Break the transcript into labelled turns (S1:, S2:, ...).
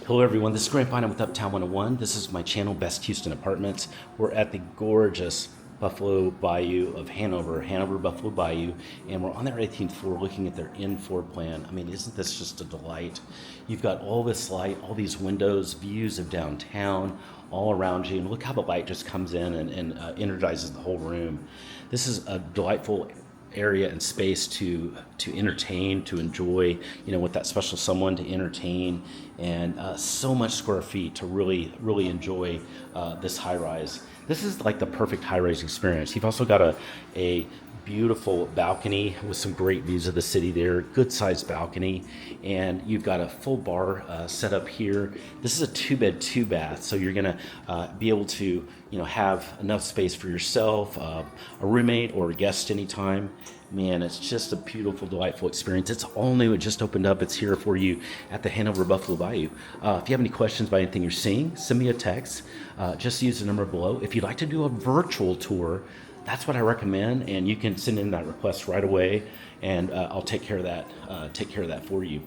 S1: Hello everyone, this is Grant Bynum with Uptown 101. This is my channel, Best Houston Apartments. We're at the gorgeous Buffalo Bayou of Hanover Buffalo Bayou, and we're on their 18th floor looking at their in floor plan. I mean, isn't this just a delight? You've got all this light, all these windows, views of downtown all around you, and look how the light just comes in and energizes the whole room. This is a delightful area and space to entertain, to enjoy, with that special someone to entertain, and so much square feet to really enjoy this high rise. This is like the perfect high rise experience. You've also got a beautiful balcony with some great views of the city there, good sized balcony, and you've got a full bar set up here. This is a 2-bed 2-bath, so you're gonna be able to have enough space for yourself, a roommate or a guest anytime. Man, it's just a beautiful, delightful experience. It's all new. It just opened up. It's here for you at the Hanover Buffalo Bayou. If you have any questions about anything you're seeing, send me a text. Just use the number below. If you'd like to do a virtual tour, that's what I recommend, and you can send in that request right away, and I'll take care of that. Take care of that for you.